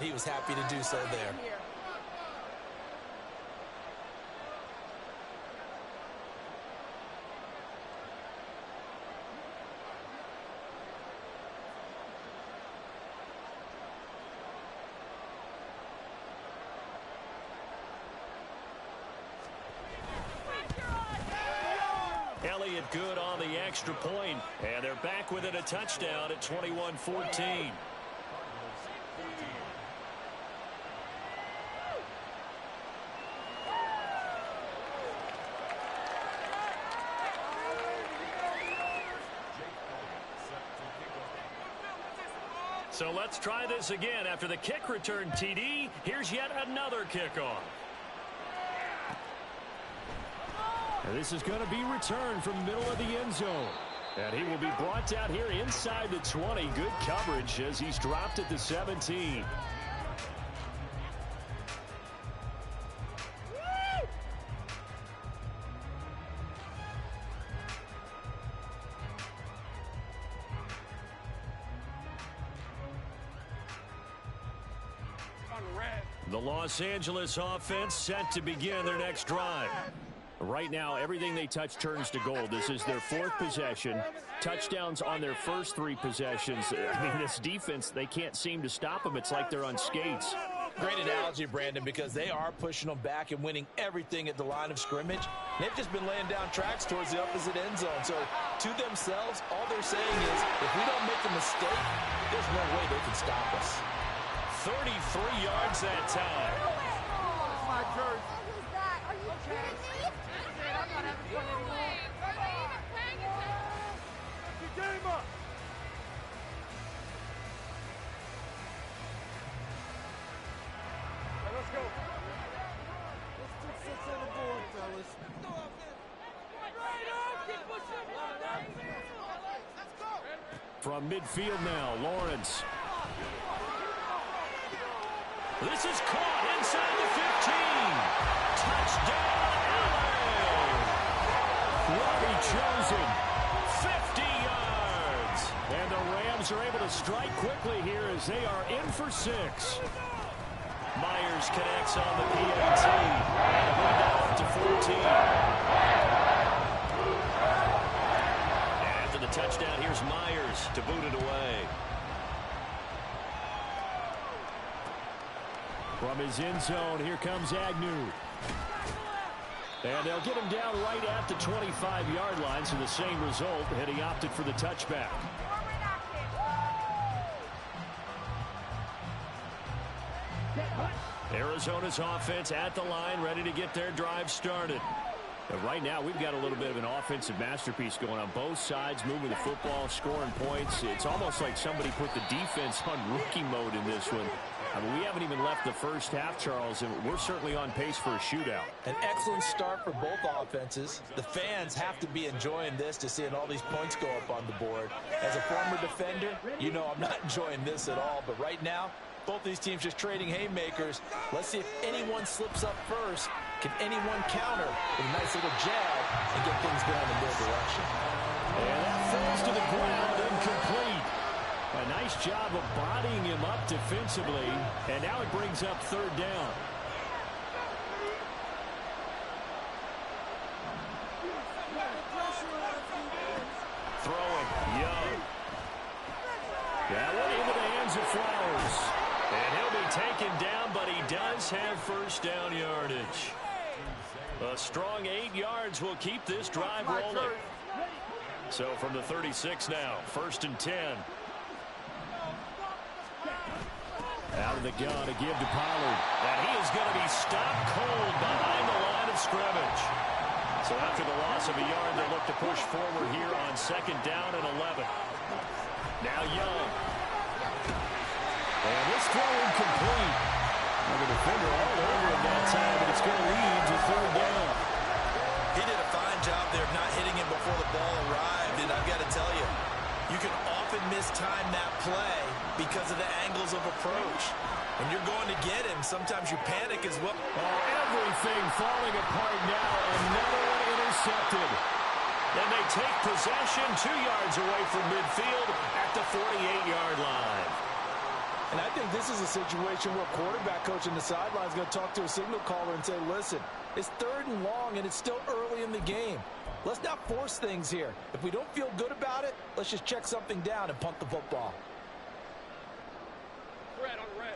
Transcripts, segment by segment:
but he was happy to do so there. Elliott good on the extra point, and they're back within a touchdown at 21-14. So let's try this again. After the kick return TD, here's yet another kickoff. And this is going to be returned from middle of the end zone. And he will be brought down here inside the 20. Good coverage as he's dropped at the 17. The Los Angeles offense set to begin their next drive. Right now, everything they touch turns to gold. This is their fourth possession. Touchdowns on their first three possessions. I mean, this defense, they can't seem to stop them. It's like they're on skates. Great analogy, Brandon, because they are pushing them back and winning everything at the line of scrimmage. They've just been laying down tracks towards the opposite end zone. So to themselves, all they're saying is, if we don't make a mistake, there's no way they can stop us. 33 yards that time. That's my jersey. What is that? Are you kidding me? I'm not having fun anymore. Game up. Let's go. Let's put 6 on the board, fellas. From midfield now, Lawrence. This is caught inside the 15. Touchdown, LA. Robbie Chosen, 50 yards. And the Rams are able to strike quickly here as they are in for 6. Myers connects on the PAT. And we're down to 14. After the touchdown, here's Myers to boot it away. From his end zone, here comes Agnew. And they'll get him down right at the 25-yard line, so the same result, and he opted for the touchback. Arizona's offense at the line, ready to get their drive started. But right now, we've got a little bit of an offensive masterpiece going on both sides, moving the football, scoring points. It's almost like somebody put the defense on rookie mode in this one. I mean, we haven't even left the first half, Charles, and we're certainly on pace for a shootout. An excellent start for both offenses. The fans have to be enjoying this to seeing all these points go up on the board. As a former defender, you know I'm not enjoying this at all. But right now, both these teams just trading haymakers. Let's see if anyone slips up first. Can anyone counter with a nice little jab and get things going in their direction? And that falls to the ground, incomplete. A nice job of bodying him up defensively, and now it brings up third down. Throwing, Young. That one into the hands of Flowers. And he'll be taken down, but he does have first down yardage. A strong 8 yards will keep this drive rolling. So from the 36 now, 1st and 10. Out of the gun to give to Pollard. And he is going to be stopped cold behind the line of scrimmage. So after the loss of a yard, they'll look to push forward here on 2nd down and 11. Now Young. And this throw incomplete. And the defender all over him that time, but it's going to lead to 3rd down. He did a fine job there of not hitting him before the ball arrived, and I've got to tell you, you can often mistime that play because of the angles of approach. When you're going to get him, sometimes you panic as well. Oh, everything falling apart now. Another one intercepted. And they take possession 2 yards away from midfield at the 48-yard line. And I think this is a situation where quarterback coach in the sideline is going to talk to a signal caller and say, listen, it's 3rd and long and it's still early in the game. Let's not force things here. If we don't feel good about it, let's just check something down and punt the football. Red on red.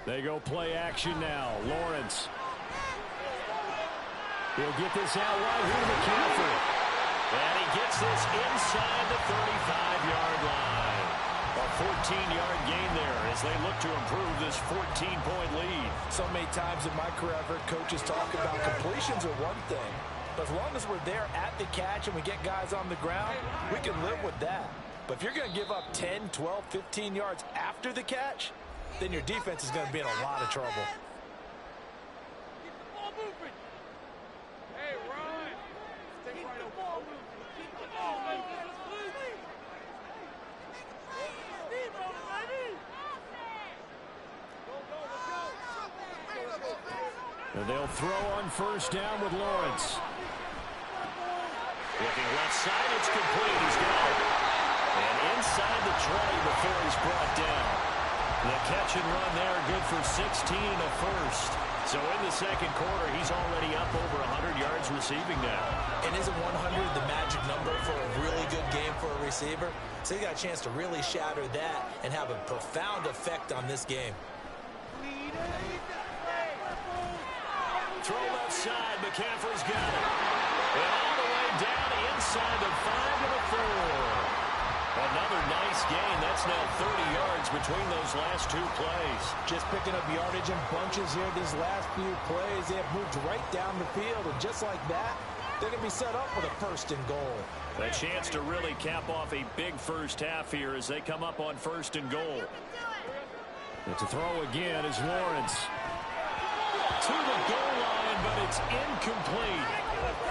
They go play action now. Lawrence. He'll get this out wide here to McCaffrey. And he gets this inside the 35-yard line. A 14-yard gain there as they look to improve this 14-point lead. So many times in my career, I've heard coaches talk about completions are one thing. But as long as we're there at the catch and we get guys on the ground, we can live with that. But if you're going to give up 10, 12, 15 yards after the catch, then your defense is going to be in a lot of trouble. Keep the ball moving. Hey, Ryan. Stay right on ball moving. Keep the ball moving. Steve, ready? Go, And they'll throw on first down with Lawrence. Looking left side, it's complete. He's got it. And inside the 20 before he's brought down. The catch and run there, good for 16 and a first. So in the second quarter, he's already up over 100 yards receiving now. And isn't 100 the magic number for a really good game for a receiver? So he got a chance to really shatter that and have a profound effect on this game. Throw left side, McCaffrey's got it. And all the way down inside the 5 and a 4. Another nice gain. That's now 30 yards between those last 2 plays. Just picking up yardage in bunches here these last few plays. They have moved right down the field, and just like that, they're going to be set up with a 1st and goal. A chance to really cap off a big first half here as they come up on 1st and goal. And to throw again is Lawrence. To the goal line, but it's incomplete.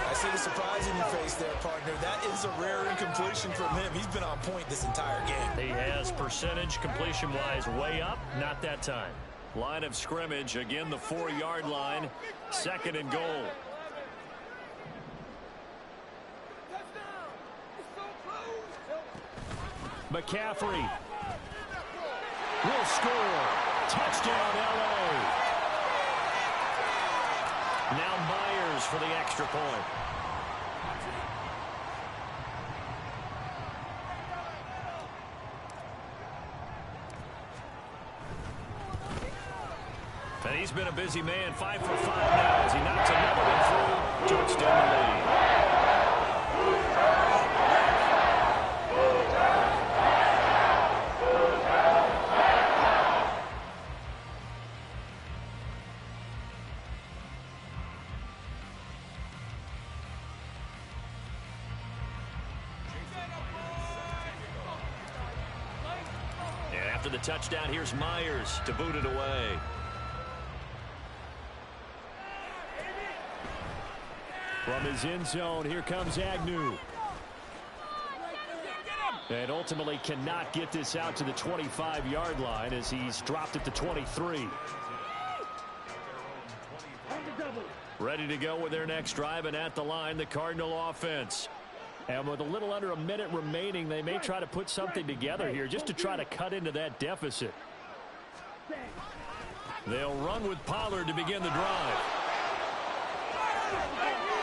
I see the surprise in your face there, partner. That is a rare incompletion from him. He's been on point this entire game. He has percentage completion-wise way up. Not that time. Line of scrimmage, again the 4-yard line. 2nd and goal. McCaffrey will score. Touchdown, L.A. Now Myers for the extra point. And he's been a busy man, 5 for 5 now as he knocks another one through to extend the lead. And after the touchdown, here's Myers to boot it away. From his end zone, here comes Agnew. And ultimately cannot get this out to the 25-yard line as he's dropped at the 23. Ready to go with their next drive, and at the line, the Cardinal offense. And with a little under a minute remaining, they may try to put something together here just to try to cut into that deficit. They'll run with Pollard to begin the drive.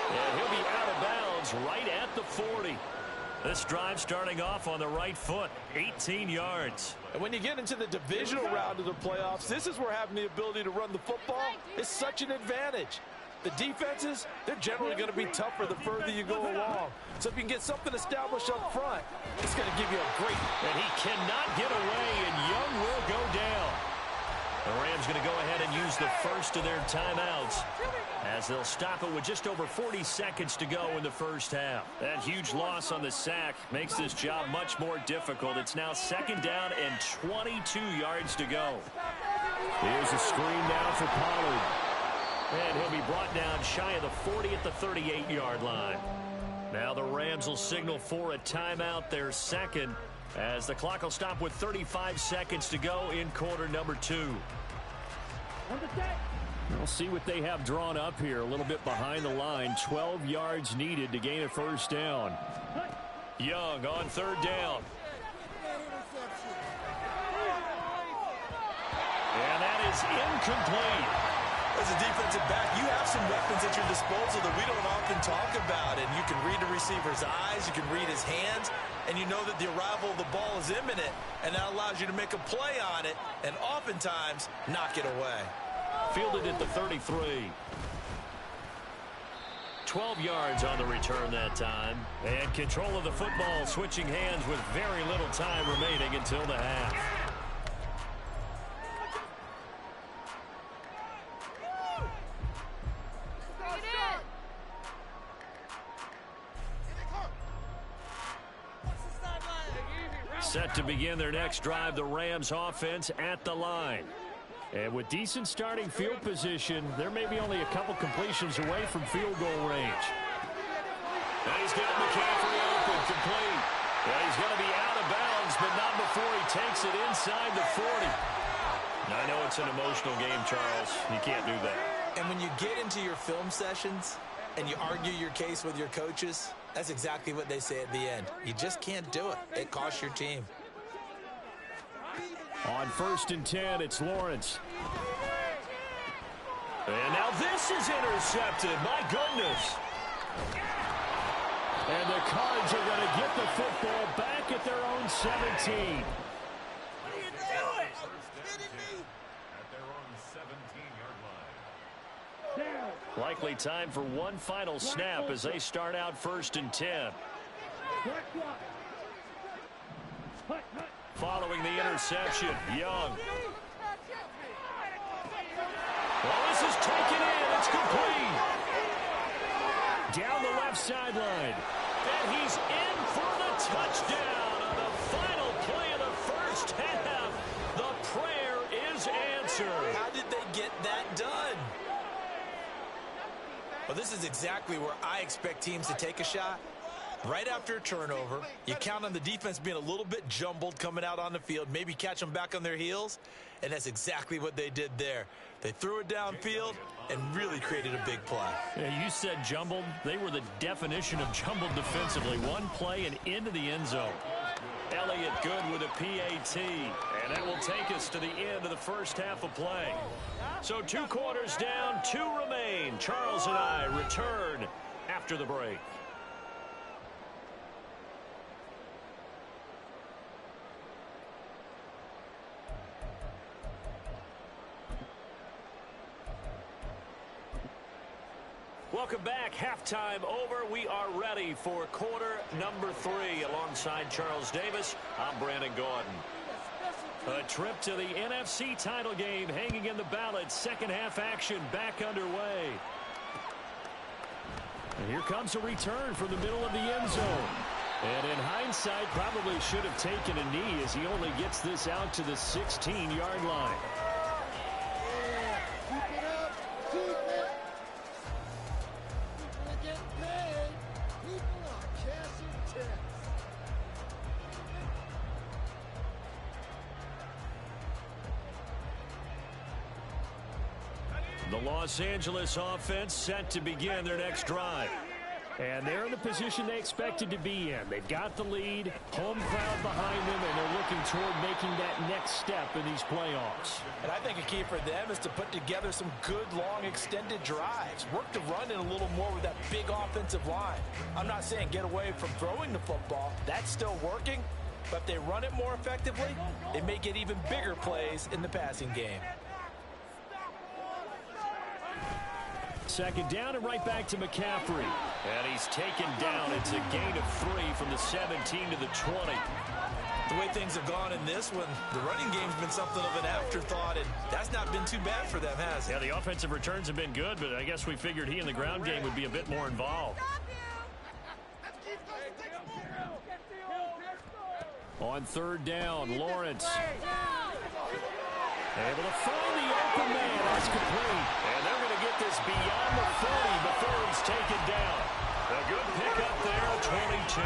And he'll be out of bounds right at the 40. This drive starting off on the right foot, 18 yards. And when you get into the divisional round of the playoffs, this is where having the ability to run the football is such an advantage. The defenses, they're generally going to be tougher the further you go along. So if you can get something established up front, it's going to give you a great... And he cannot get away, and Young will go down. The Rams going to go ahead and use the first of their timeouts as they'll stop it with just over 40 seconds to go in the first half. That huge loss on the sack makes this job much more difficult. It's now 2nd down and 22 yards to go. Here's a screen down for Pollard. And he'll be brought down shy of the 40 at the 38-yard line. Now the Rams will signal for a timeout, their second, as the clock will stop with 35 seconds to go in quarter number 2. We'll see what they have drawn up here. A little bit behind the line. 12 yards needed to gain a first down. Young on third down. And that is incomplete. As a defensive back, you have some weapons at your disposal that we don't often talk about. And you can read the receiver's eyes, you can read his hands, and you know that the arrival of the ball is imminent. And that allows you to make a play on it and oftentimes knock it away. Fielded at the 33. 12 yards on the return that time. And control of the football switching hands with very little time remaining until the half. Set to begin their next drive, the Rams offense at the line. And with decent starting field position, there may be only a couple completions away from field goal range. And he's got McCaffrey open, complete. And he's going to be out of bounds, but not before he takes it inside the 40. Now, I know it's an emotional game, Charles. You can't do that. And when you get into your film sessions and you argue your case with your coaches, that's exactly what they say at the end. You just can't do it. It costs your team. On 1st and 10, it's Lawrence. And now this is intercepted. My goodness. And the Cards are going to get the football back at their own 17. What are you doing? Kidding me? At their own 17-yard line. Likely time for one final snap as they start out 1st and 10. Following the interception, Young. Well, this is taken in. It's complete. Down the left sideline. And he's in for the touchdown on the final play of the first half. The prayer is answered. How did they get that done? Well, this is exactly where I expect teams to take a shot. Right after a turnover, you count on the defense being a little bit jumbled coming out on the field, maybe catch them back on their heels, and that's exactly what they did there. They threw it downfield and really created a big play. Yeah, you said jumbled. They were the definition of jumbled defensively. One play and into the end zone. Elliott good with a PAT, and that will take us to the end of the first half of play. So 2 quarters down, 2 remain. Charles and I return after the break. Welcome back. Halftime over. We are ready for quarter number 3. Alongside Charles Davis, I'm Brandon Gordon. A trip to the NFC title game hanging in the balance. Second half action back underway. And here comes a return from the middle of the end zone. And in hindsight, probably should have taken a knee as he only gets this out to the 16-yard line. The Los Angeles offense set to begin their next drive. And they're in the position they expected to be in. They've got the lead, home crowd behind them, and they're looking toward making that next step in these playoffs. And I think a key for them is to put together some good, long, extended drives. Work the run in a little more with that big offensive line. I'm not saying get away from throwing the football. That's still working. But if they run it more effectively, they may get even bigger plays in the passing game. Second down and right back to McCaffrey. And he's taken down. It's a gain of 3 from the 17 to the 20. The way things have gone in this one, the running game's been something of an afterthought, and that's not been too bad for them, has it? Yeah, the offensive returns have been good, but I guess we figured he in the ground game would be a bit more involved. On third down, Lawrence. Able to find the open man. That's complete. And they're going to get this beyond the 30 before he's taken down. A good pickup there, 22.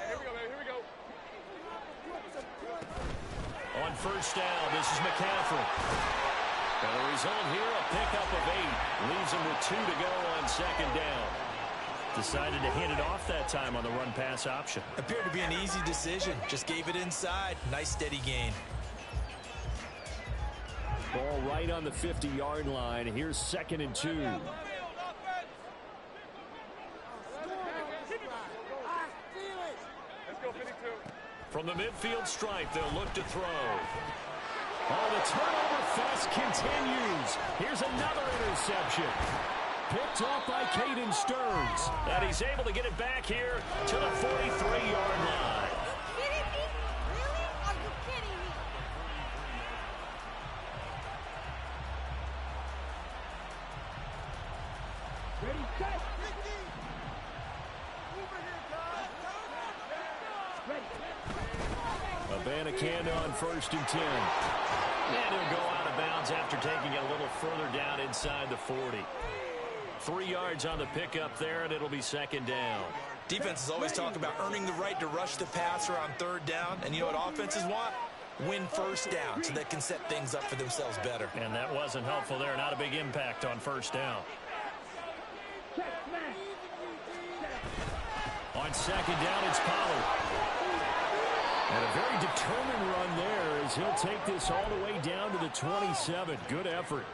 Here we go, baby. Here we go. first down. This is McCaffrey. And the result here, a pickup of 8. Leaves him with 2 to go on second down. Decided to hand it off that time on the run-pass option. Appeared to be an easy decision. Just gave it inside. Nice steady gain. Ball right on the 50-yard line. Here's 2nd and 2. From the midfield stripe, they'll look to throw. Oh, the turnover fest continues. Here's another interception. Picked off by Caden Stearns. And he's able to get it back here to the 43-yard line. Abanikanda on 1st and 10. And he'll go out of bounds after taking it a little further down inside the 40. 3 yards on the pickup there, and it'll be 2nd down. Defenses always talk about earning the right to rush the passer on 3rd down. And you know what offenses want? Win 1st down so they can set things up for themselves better. And that wasn't helpful there. Not a big impact on 1st down. On 2nd down, it's Pollard. And a very determined run there as he'll take this all the way down to the 27. Good effort.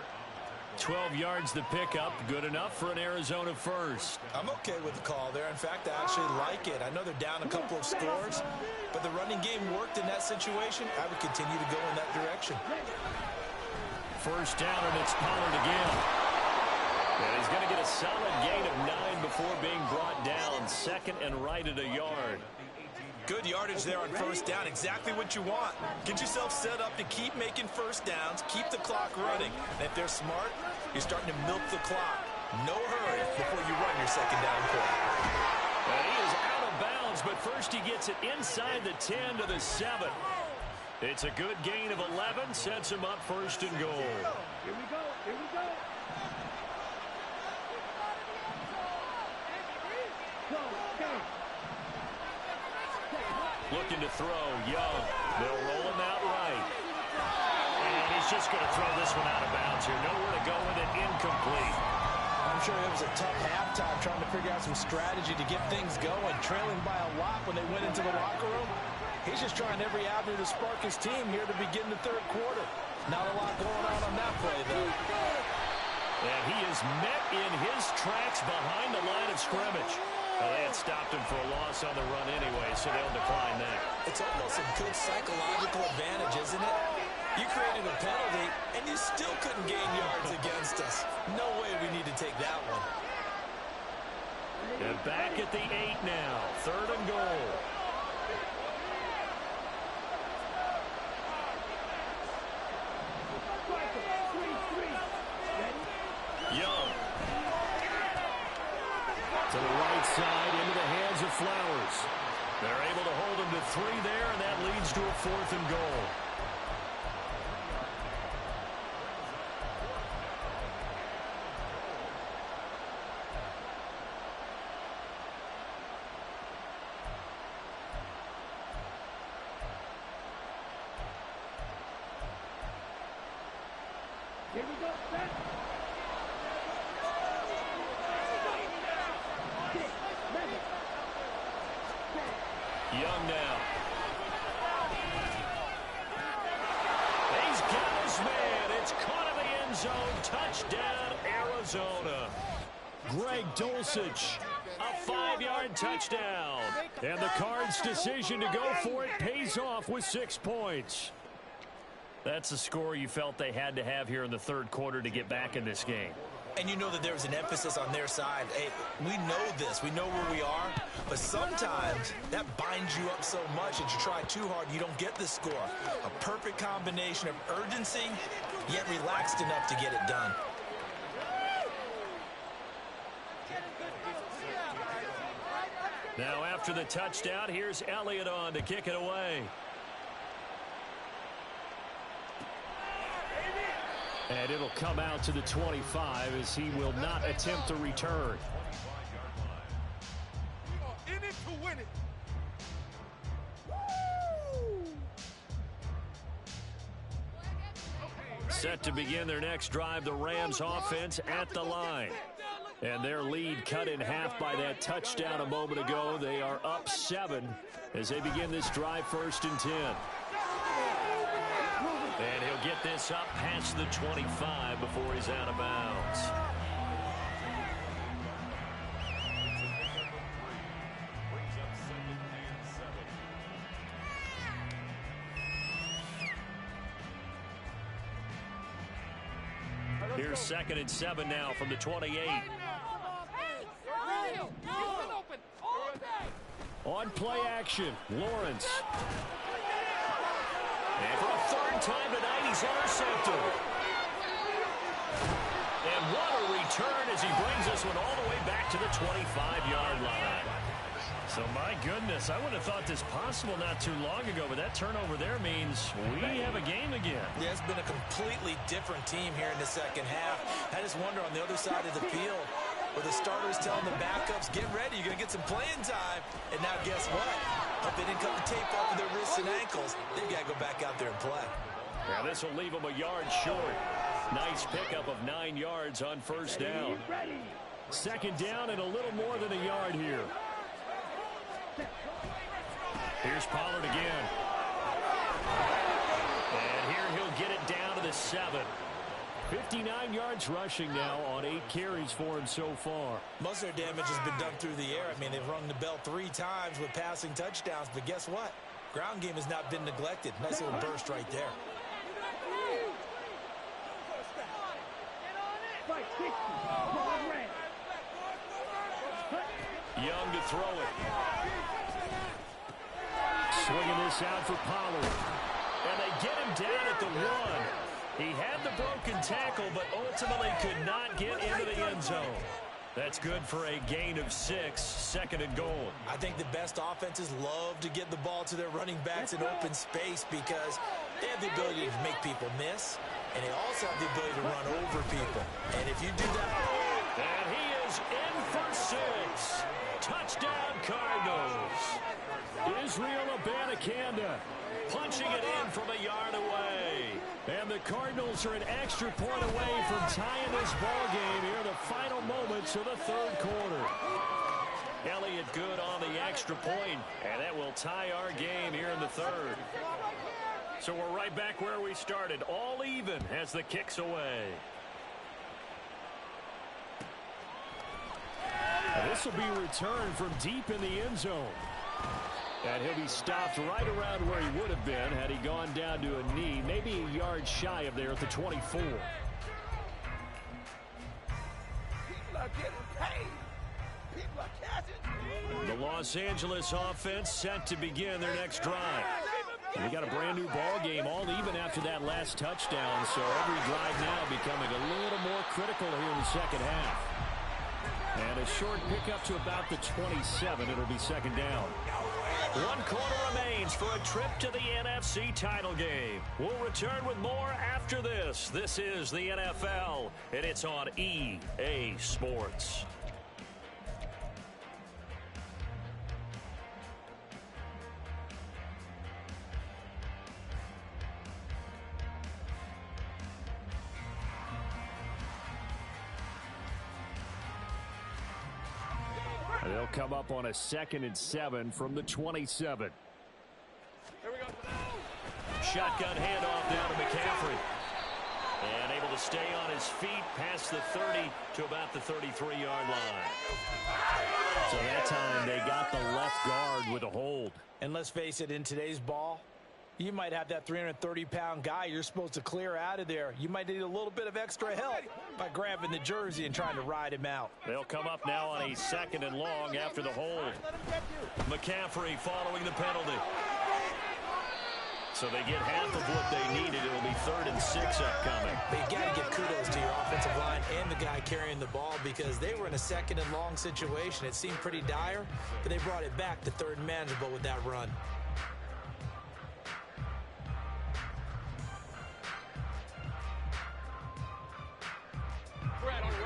12 yards the pickup. Good enough for an Arizona first. I'm okay with the call there. In fact, I actually like it. I know they're down a couple of scores, but the running game worked in that situation. I would continue to go in that direction. 1st down, and it's Pollard again. And he's going to get a solid gain of 9 before being brought down. 2nd and right at a yard. Good yardage there on 1st down. Exactly what you want. Get yourself set up to keep making 1st downs, keep the clock running. And if they're smart, you're starting to milk the clock. No hurry before you run your 2nd down play. And he is out of bounds, but first he gets it inside the 10 to the 7. It's a good gain of 11, sets him up 1st and goal. Here we go. Here we go. Looking to throw, Young. They'll roll him out right. And he's just going to throw this one out of bounds here. Nowhere to go with it, incomplete. I'm sure it was a tough halftime trying to figure out some strategy to get things going. Trailing by a lot when they went into the locker room. He's just trying every avenue to spark his team here to begin the 3rd quarter. Not a lot going on that play, though. And he is met in his tracks behind the line of scrimmage. Well, they had stopped him for a loss on the run anyway, so they'll decline that. It's almost a good psychological advantage, isn't it? You created a penalty, and you still couldn't gain yards against us. No way we need to take that one. And back at the 8 now. 3rd and goal. Young. To the right side, into the hands of Flowers. They're able to hold him to 3 there, and that leads to a 4th and goal. Here we go. Set. Young now. He's got his man. It's caught in the end zone. Touchdown, Arizona. Greg Dulcich, a 5-yard touchdown. And the Cards' decision to go for it pays off with 6 points. That's the score you felt they had to have here in the 3rd quarter to get back in this game. And you know that there was an emphasis on their side. Hey, we know this. We know where we are. But sometimes that binds you up so much that you try too hard, you don't get the score. A perfect combination of urgency, yet relaxed enough to get it done. Now after the touchdown, here's Elliott on to kick it away. And it'll come out to the 25 as he will not attempt to return. In it to win it. Set to begin their next drive, the Rams offense at the line. And their lead cut in half by that touchdown a moment ago. They are up 7 as they begin this drive, 1st and 10. And he'll get this up past the 25 before he's out of bounds. Here's 2nd and 7 now from the 28. On play action, Lawrence. And for a 3rd time tonight, he's intercepted. And what a return as he brings this one all the way back to the 25-yard line. So, my goodness, I would have thought this possible not too long ago, but that turnover there means we have a game again. Yeah, it's been a completely different team here in the second half. I just wonder on the other side of the field, where the starters telling the backups, get ready, you're going to get some playing time. And now guess what? Hope they didn't cut the tape off of their wrists and ankles. They've got to go back out there and play. Now this will leave them a yard short. Nice pickup of 9 yards on 1st down. 2nd down and a little more than a yard here. Here's Pollard again. And here he'll get it down to the 7. 59 yards rushing now on 8 carries for him so far. Most of their damage has been done through the air. I mean, they've rung the bell 3 times with passing touchdowns, but guess what? Ground game has not been neglected. Nice little burst right there. Young to throw it. Swinging this out for Pollard. And they get him down at the 1. He had the broken tackle, but ultimately could not get into the end zone. That's good for a gain of 6, 2nd and goal. I think the best offenses love to get the ball to their running backs in open space because they have the ability to make people miss, and they also have the ability to run over people. And if you do that... And he is in for 6. Touchdown, Cardinals. Israel Abanikanda punching it in from a yard away. And the Cardinals are an extra point away from tying this ball game here in the final moments of the 3rd quarter. Elliott good on the extra point, and that will tie our game here in the 3rd. So we're right back where we started, all even as the kick's away. This will be returned from deep in the end zone. And he'll be stopped right around where he would have been had he gone down to a knee, maybe a yard shy of there at the 24. People are getting paid. People are catching. The Los Angeles offense set to begin their next drive. We got a brand new ball game, all even after that last touchdown, so every drive now becoming a little more critical here in the second half. And a short pickup to about the 27. It'll be 2nd down. 1 quarter remains for a trip to the NFC title game. We'll return with more after this. This is the NFL, and it's on EA Sports. They'll come up on a 2nd and 7 from the 27. Here we go. Shotgun handoff down to McCaffrey. And able to stay on his feet past the 30 to about the 33-yard line. So that time they got the left guard with a hold. And let's face it, in today's ball, you might have that 330-pound guy you're supposed to clear out of there. You might need a little bit of extra help by grabbing the jersey and trying to ride him out. They'll come up now on a 2nd and long after the hold. McCaffrey following the penalty. So they get half of what they needed. It'll be 3rd and 6 upcoming. But you got to give kudos to your offensive line and the guy carrying the ball because they were in a 2nd and long situation. It seemed pretty dire, but they brought it back to 3rd and manageable with that run.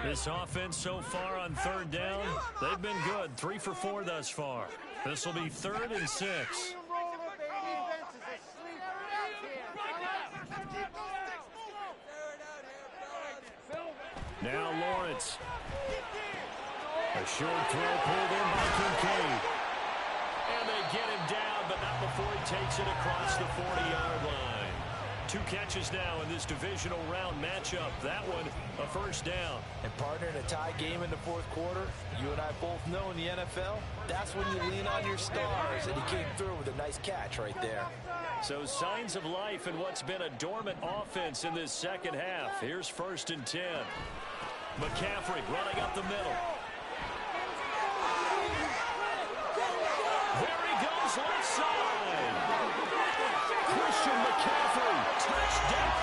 This offense so far on 3rd down, they've been good. 3 for 4 thus far. This will be 3rd and 6. Now Lawrence. A short throw pulled in by Kincaid. And they get him down, but not before he takes it across the 40-yard line. 2 catches now in this divisional round matchup. That one, a first down. And partner, in a tie game in the fourth quarter, you and I both know in the NFL, that's when you lean on your stars. And he came through with a nice catch right there. So signs of life in what's been a dormant offense in this second half. Here's 1st and 10. McCaffrey running up the middle. There he goes, left side. Christian McCaffrey, touchdown.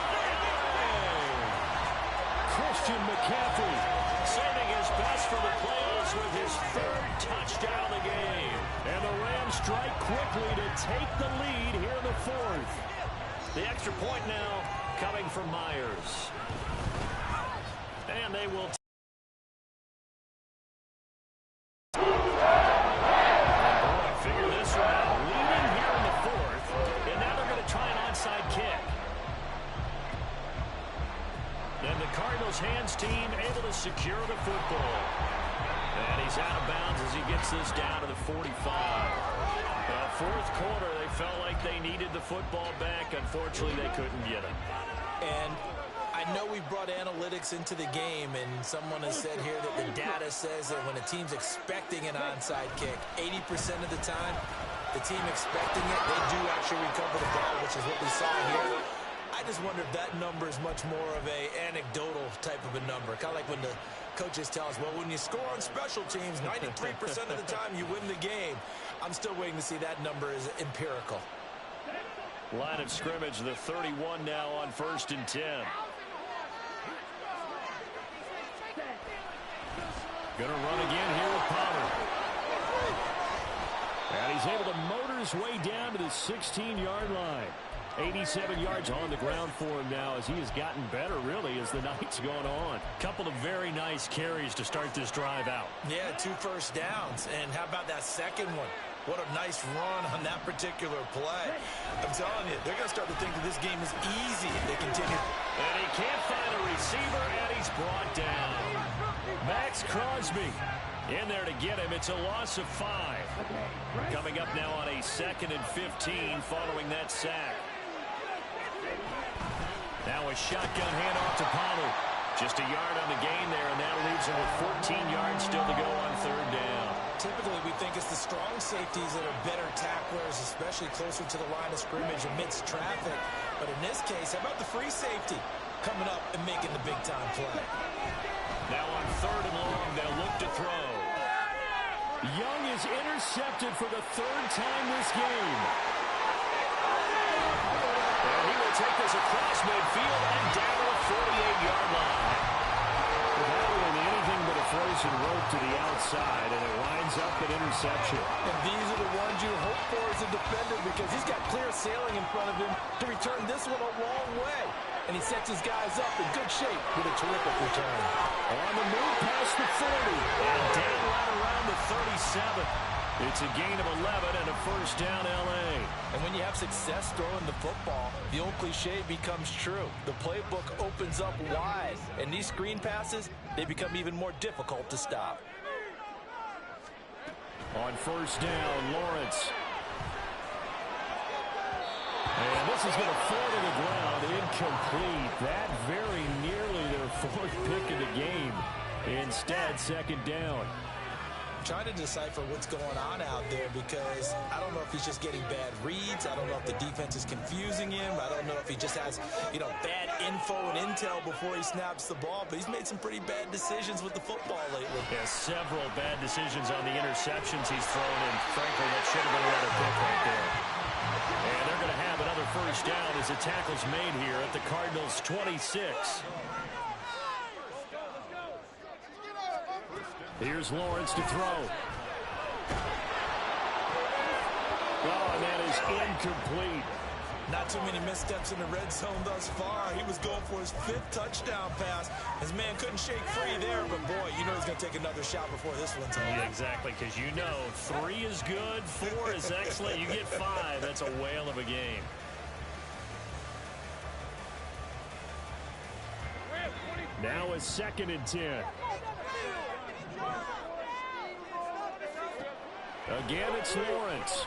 Christian McCaffrey saving his best for the playoffs with his 3rd touchdown of the game. And the Rams strike quickly to take the lead here in the 4th. The extra point now coming from Myers. And they will figure this one out. Leading here in the 4th, and now they're going to try an onside kick. And the Cardinals hands team able to secure the football. And he's out of bounds as he gets this down to the 45. Fourth quarter, they felt like they needed the football back. Unfortunately, they couldn't get it. And I know we brought analytics into the game, and someone has said here that the data says that when a team's expecting an onside kick, 80% of the time, the team expecting it, they do actually recover the ball, which is what we saw here. I just wonder if that number is much more of a anecdotal type of a number. Kind of like when the coaches tell us, well, when you score on special teams, 93% of the time you win the game. I'm still waiting to see that number is empirical. Line of scrimmage, the 31 now on 1st and 10. Gonna run again here with Pollard. And he's able to motor his way down to the 16-yard line. 87 yards on the ground for him now as he has gotten better, really, as the night's gone on. Couple of very nice carries to start this drive out. Yeah, 2 first downs. And how about that second one? What a nice run on that particular play. I'm telling you, they're going to start to think that this game is easy if they continue. And he can't find a receiver, and he's brought down. Max Crosby in there to get him. It's a loss of 5. Coming up now on a 2nd and 15 following that sack. Now a shotgun handoff to Pollard. Just a yard on the gain there, and that leaves him with 14 yards still to go on 3rd down. Typically, we think it's the strong safeties that are better tacklers, especially closer to the line of scrimmage amidst traffic. But in this case, how about the free safety coming up and making the big-time play? Now on 3rd and long, they'll look to throw. Young is intercepted for the 3rd time this game. And he will take this across midfield and down to the 48-yard line. That one anything but a frozen rope to the outside, and it winds up an interception. And these are the ones you hope for as a defender because he's got clear sailing in front of him to return this one a long way. And he sets his guys up in good shape with a terrific return. On the move past the 40. And down right around the 37. It's a gain of 11 and a first down L.A. And when you have success throwing the football, the old cliche becomes true. The playbook opens up wide. And these screen passes, they become even more difficult to stop. On first down, Lawrence. And this is going to fall to the ground, incomplete. That very nearly their 4th pick of the game. Instead, 2nd down. I'm trying to decipher what's going on out there because I don't know if he's just getting bad reads. I don't know if the defense is confusing him. I don't know if he just has, bad info and intel before he snaps the ball. But he's made some pretty bad decisions with the football lately. Yeah, several bad decisions on the interceptions he's thrown, and frankly, that should have been another pick right there. And they're going to have another first down as the tackle's made here at the Cardinals' 26. Here's Lawrence to throw. Oh, and that is incomplete. Not too many missteps in the red zone thus far. He was going for his 5th touchdown pass. His man couldn't shake free there, but boy, he's going to take another shot before this one's over. Yeah, exactly, because 3 is good, 4 is excellent. You get 5. That's a whale of a game. Now a 2nd and 10. Again, it's Lawrence.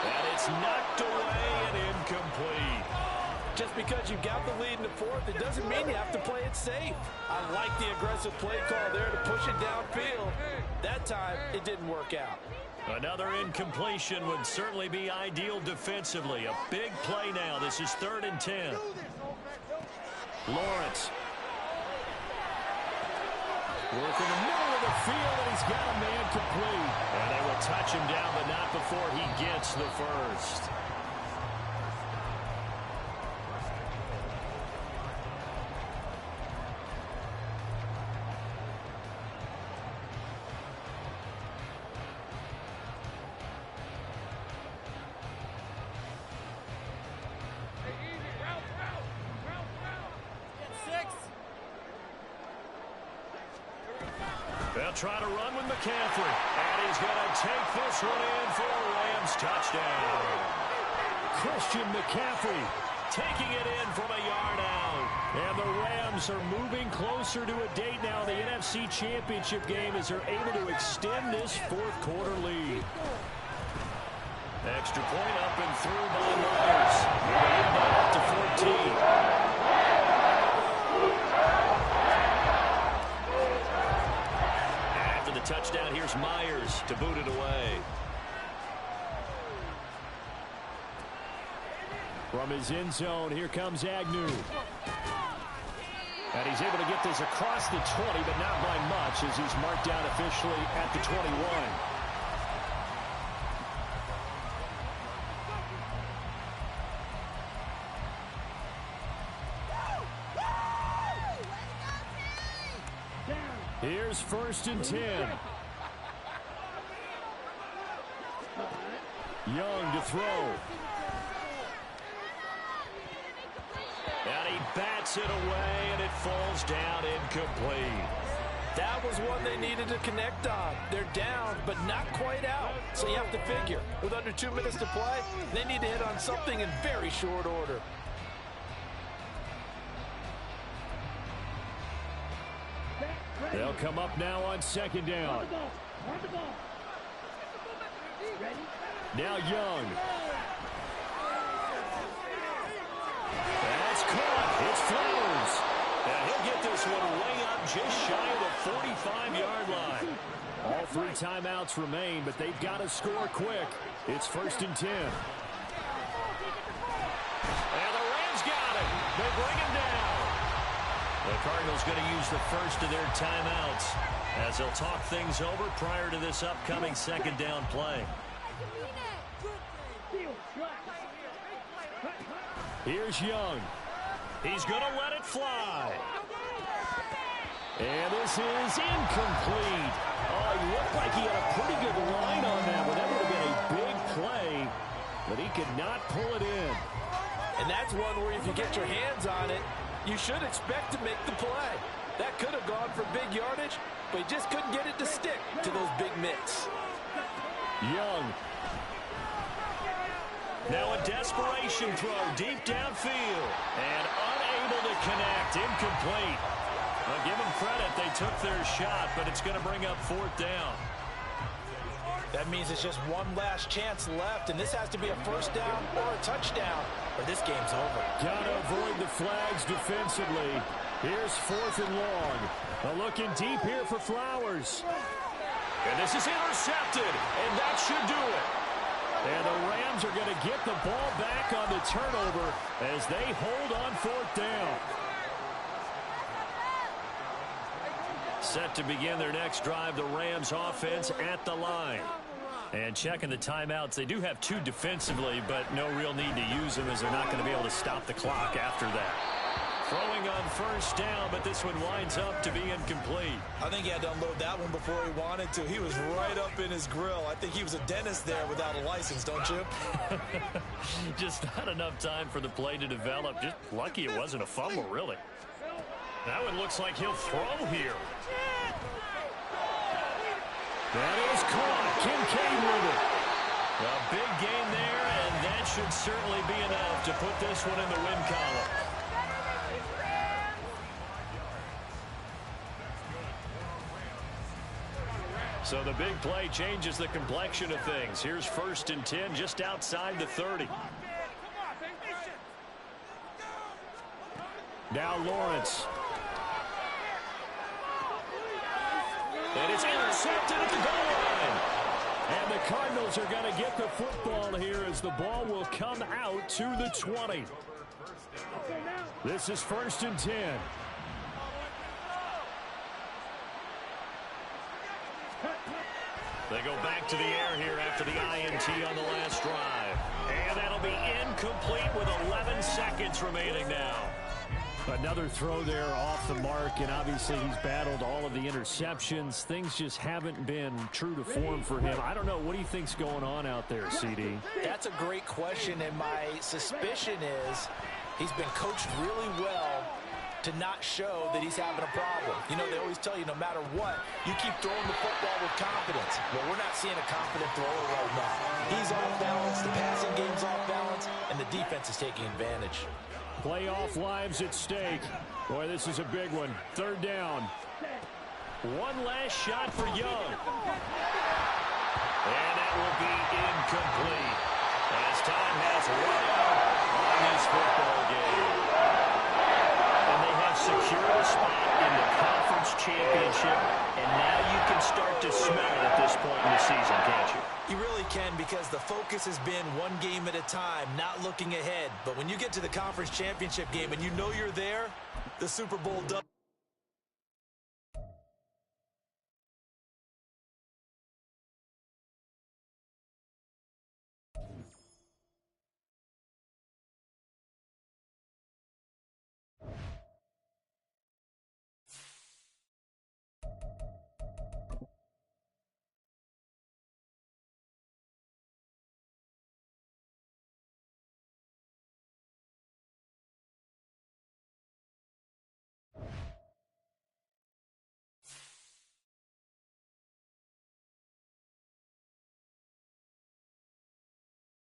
And it's knocked away and incomplete. Just because you got the lead in the fourth, it doesn't mean you have to play it safe. I like the aggressive play call there to push it downfield. That time, it didn't work out. Another incompletion would certainly be ideal defensively. A big play now. This is 3rd and 10. Lawrence. Work in the middle of the field, and he's got a man complete. And they will touch him down, but not before he gets the first. They'll try to run with McCaffrey. And he's going to take this one in for a Rams touchdown. Christian McCaffrey taking it in from a yard out. And the Rams are moving closer to a date now in the NFC Championship game as they're able to extend this 4th quarter lead. Extra point up and through by Myers. Moving up to 14. Touchdown, here's Myers to boot it away. From his end zone, here comes Agnew. And he's able to get this across the 20, but not by much as he's marked down officially at the 21. Here's 1st and 10. Young to throw. And he bats it away, and it falls down incomplete. That was one they needed to connect on. They're down, but not quite out. So you have to figure, with under 2 minutes to play, they need to hit on something in very short order. They'll come up now on 2nd down. Now Young. That's caught. It's Flowers. And he'll get this one way up just shy of the 45-yard line. All 3 timeouts remain, but they've got to score quick. It's 1st and 10. And the Rams got it. They bring him down. The Cardinals going to use the first of their timeouts as they'll talk things over prior to this upcoming 2nd down play. Here's Young. He's going to let it fly. And this is incomplete. Oh, it looked like he had a pretty good line on that, but that would have been a big play, but he could not pull it in. And that's one where if you get your hands on it, you should expect to make the play. That could have gone for big yardage, but he just couldn't get it to stick to those big mitts. Young. Now a desperation throw deep downfield. And unable to connect. Incomplete. Well, give them credit. They took their shot, but it's going to bring up 4th down. That means it's just one last chance left, and this has to be a 1st down or a touchdown, or this game's over. Got to avoid the flags defensively. Here's 4th and long. Looking deep here for Flowers. And this is intercepted, and that should do it. And the Rams are going to get the ball back on the turnover as they hold on 4th down. Set to begin their next drive, the Rams offense at the line. And checking the timeouts, they do have 2 defensively, but no real need to use them as they're not going to be able to stop the clock after that. Throwing on 1st down, but this one winds up to be incomplete. I think he had to unload that one before he wanted to. He was right up in his grill. I think he was a dentist there without a license, don't you? Just not enough time for the play to develop. Just lucky it wasn't a fumble, really. That one looks like he'll throw here. That is caught. Kincaid with it. A big gain there, and that should certainly be enough to put this one in the win column. So the big play changes the complexion of things. Here's 1st and 10 just outside the 30. Now Lawrence. And it's intercepted at the goal line. And the Cardinals are going to get the football here as the ball will come out to the 20. This is 1st and 10. They go back to the air here after the INT on the last drive. And that'll be incomplete with 11 seconds remaining now. Another throw there off the mark, and obviously he's battled all of the interceptions. Things just haven't been true to form for him. I don't know. What do you think's going on out there, CD? That's a great question, and my suspicion is he's been coached really well to not show that he's having a problem. You know, they always tell you no matter what, you keep throwing the football with confidence. Well, we're not seeing a confident thrower right now. He's off balance, the passing game's off balance, and the defense is taking advantage. Playoff lives at stake. Boy, this is a big one. 3rd down. One last shot for Young. And that will be incomplete as time has run out on this football game. And they have secured a spot in the conference championship, and now you can start to smell it at this point in the season, can't you? You really can, because the focus has been one game at a time, not looking ahead. But when you get to the conference championship game and you know you're there, the Super Bowl does.